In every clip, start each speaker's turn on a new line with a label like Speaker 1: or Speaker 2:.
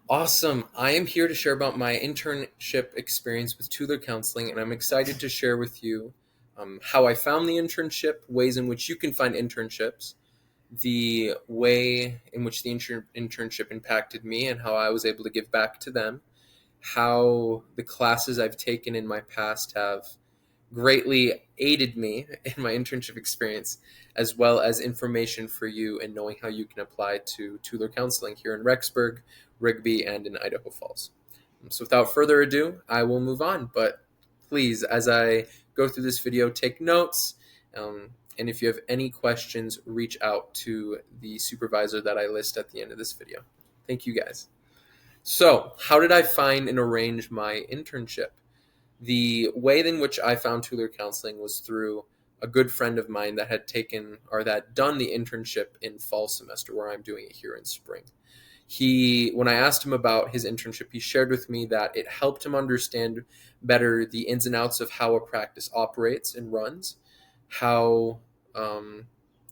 Speaker 1: Awesome. I am here to share about my internship experience with Tueller Counseling, and I'm excited to share with you how I found the internship, ways in which you can find internships, the way in which the internship impacted me, and how I was able to give back to them, how the classes I've taken in my past have greatly aided me in my internship experience, as well as information for you and knowing how you can apply to Tueller Counseling here in Rexburg, Rigby, and in Idaho Falls. So without further ado, I will move on. But please, as I go through this video, take notes. And if you have any questions, reach out to the supervisor that I list at the end of this video. Thank you guys. So, how did I find and arrange my internship? The way in which I found Tueller Counseling was through a good friend of mine that had taken or that done the internship in fall semester, where I'm doing it here in spring. When I asked him about his internship, he shared with me that it helped him understand better the ins and outs of how a practice operates and runs, how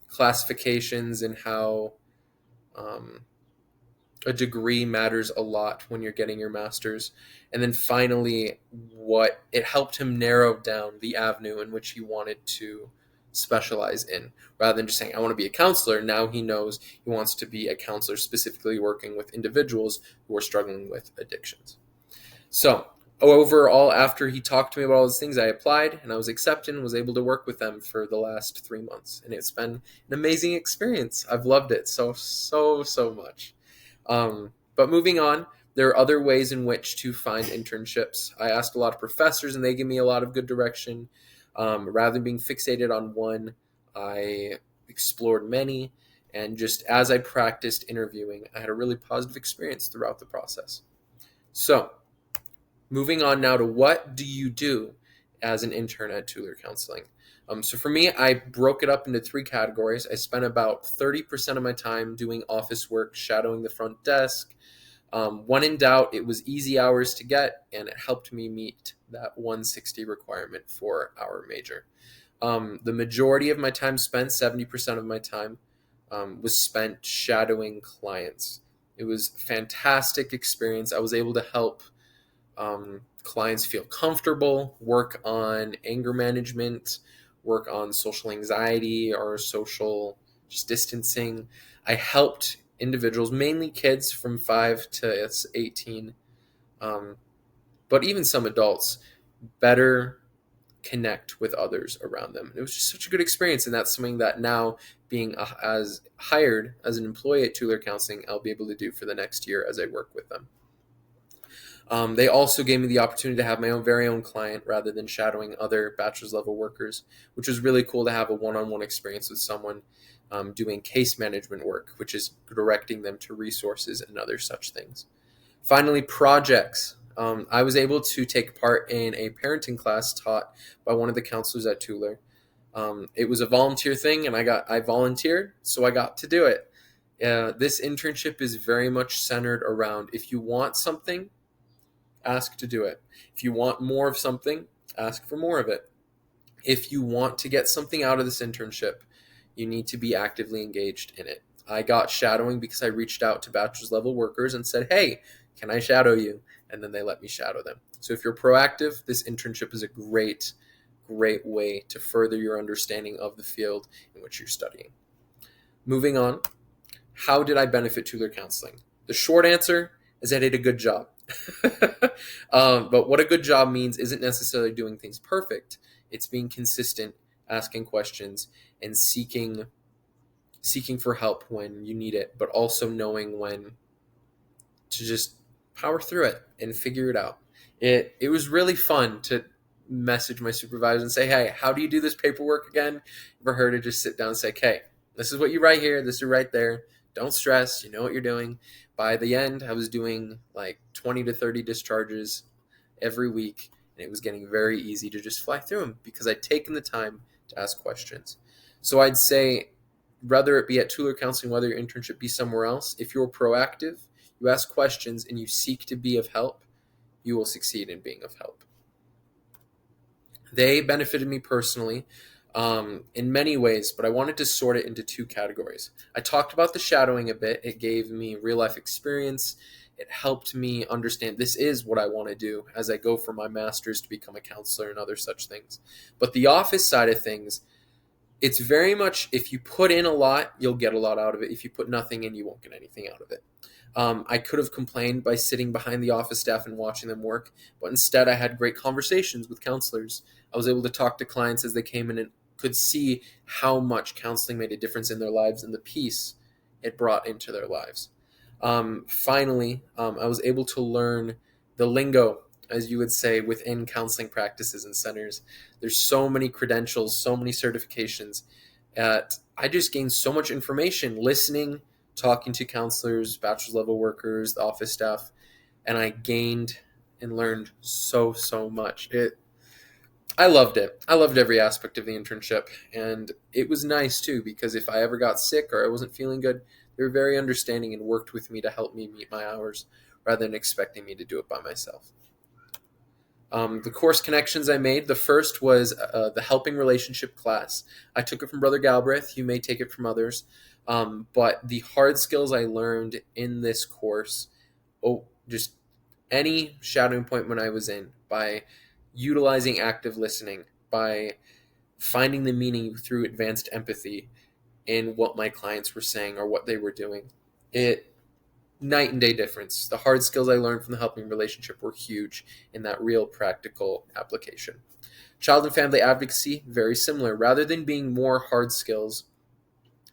Speaker 1: classifications and how um, a degree matters a lot when you're getting your master's. And then finally, what it helped him narrow down the avenue in which he wanted to specialize in. Rather than just saying, I want to be a counselor, now he knows he wants to be a counselor specifically working with individuals who are struggling with addictions. So, overall, after he talked to me about all those things, I applied and I was accepted and was able to work with them for the last 3 months. And it's been an amazing experience. I've loved it so much. But moving on, there are other ways in which to find internships. I asked a lot of professors, and they give me a lot of good direction. Rather than being fixated on one, I explored many. And just as I practiced interviewing, I had a really positive experience throughout the process. So, moving on now to what do you do as an intern at Tueller Counseling? So for me, I broke it up into three categories. I spent about 30% of my time doing office work, shadowing the front desk. When in doubt, it was easy hours to get, and it helped me meet that 160 requirement for our major. The majority of my time spent, 70% of my time, was spent shadowing clients. It was a fantastic experience. I was able to help clients feel comfortable, work on anger management, work on social anxiety or social just distancing. I helped individuals, mainly kids from 5 to 18, um, but even some adults, better connect with others around them. It was just such a good experience, and that's something that now, being as hired as an employee at Tueller Counseling, I'll be able to do for the next year as I work with them. They also gave me the opportunity to have my own very own client rather than shadowing other bachelor's level workers, which was really cool to have a one-on-one experience with someone doing case management work, which is directing them to resources and other such things. Finally, projects. I was able to take part in a parenting class taught by one of the counselors at Tueller. It was a volunteer thing, and I volunteered, so I got to do it. This internship is very much centered around if you want something, ask to do it. If you want more of something, ask for more of it. If you want to get something out of this internship, you need to be actively engaged in it. I got shadowing because I reached out to bachelor's level workers and said, hey, can I shadow you? And then they let me shadow them. So if you're proactive, this internship is a great way to further your understanding of the field in which you're studying. Moving on, how did I benefit Tueller Counseling? The short answer is I did a good job. But what a good job means isn't necessarily doing things perfect. It's being consistent, asking questions, and seeking for help when you need it, but also knowing when to just power through it and figure it out. It was really fun to message my supervisor and say, hey, how do you do this paperwork again? For her to just sit down and say, okay, this is what you write here, this is right there. Don't stress, you know what you're doing. By the end, I was doing like 20 to 30 discharges every week, and it was getting very easy to just fly through them because I'd taken the time to ask questions. So I'd say, whether it be at Tueller Counseling, whether your internship be somewhere else, if you're proactive, you ask questions, and you seek to be of help, you will succeed in being of help. They benefited me personally in many ways, but I wanted to sort it into two categories. I talked about the shadowing a bit. It gave me real life experience It helped me understand this is what I want to do as I go for my master's to become a counselor and other such things. But the office side of things, it's very much if you put in a lot, you'll get a lot out of it. If you put nothing in, you won't get anything out of it. I could have complained by sitting behind the office staff and watching them work, but instead I had great conversations with counselors. I was able to talk to clients as they came in and could see how much counseling made a difference in their lives and the peace it brought into their lives. Finally, I was able to learn the lingo, as you would say, within counseling practices and centers. There's so many credentials, so many certifications. I just gained so much information listening, talking to counselors, bachelor's level workers, the office staff, and I gained and learned so much. I loved it. I loved every aspect of the internship, and it was nice too because if I ever got sick or I wasn't feeling good, they were very understanding and worked with me to help me meet my hours rather than expecting me to do it by myself. The course connections I made, the first was the helping relationship class. I took it from Brother Galbraith. You may take it from others. But the hard skills I learned in this course, just any shadowing point when I was in, by utilizing active listening, by finding the meaning through advanced empathy in what my clients were saying or what they were doing. It night and day difference. The hard skills I learned from the helping relationship were huge in that real practical application. Child and family advocacy, very similar. Rather than being more hard skills,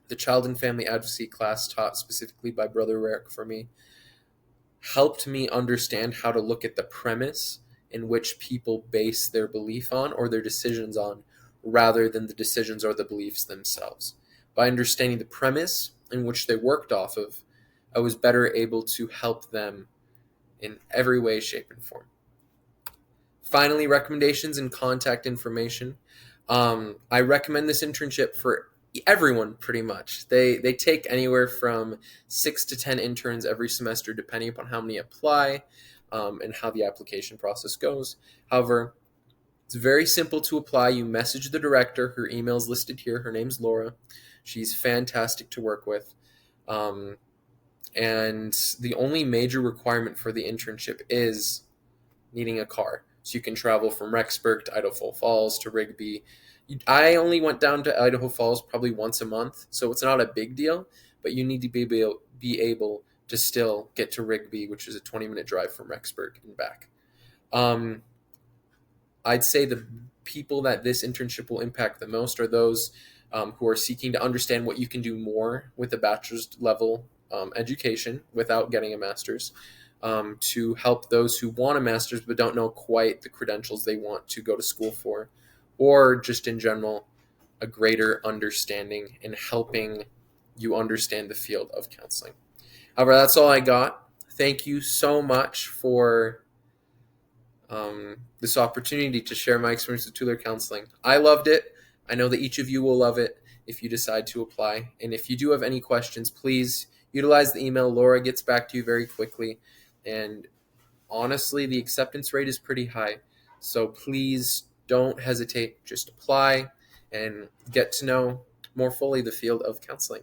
Speaker 1: the child and family advocacy class taught specifically by Brother Rick for me helped me understand how to look at the premise in which people base their belief on or their decisions on rather than the decisions or the beliefs themselves. By understanding the premise in which they worked off of, I was better able to help them in every way, shape, and form. Finally, recommendations and contact information. I recommend this internship for everyone pretty much. They take anywhere from 6 to 10 interns every semester depending upon how many apply and how the application process goes. However, it's very simple to apply. You message the director. Her email is listed here. Her name's Laura. She's fantastic to work with. And the only major requirement for the internship is needing a car. So you can travel from Rexburg to Idaho Falls to Rigby. I only went down to Idaho Falls probably once a month, so it's not a big deal, but you need to be able to still get to Rigby, which is a 20-minute drive from Rexburg and back. I'd say the people that this internship will impact the most are those who are seeking to understand what you can do more with a bachelor's level education without getting a master's, to help those who want a master's but don't know quite the credentials they want to go to school for, or just in general, a greater understanding in helping you understand the field of counseling. However, that's all I got. Thank you so much for this opportunity to share my experience with Tueller counseling. I loved it. I know that each of you will love it if you decide to apply. And if you do have any questions, please utilize the email. Laura gets back to you very quickly. And honestly, the acceptance rate is pretty high. So please don't hesitate. Just apply and get to know more fully the field of counseling.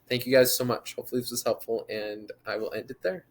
Speaker 1: Thank you guys so much. Hopefully this was helpful, and I will end it there.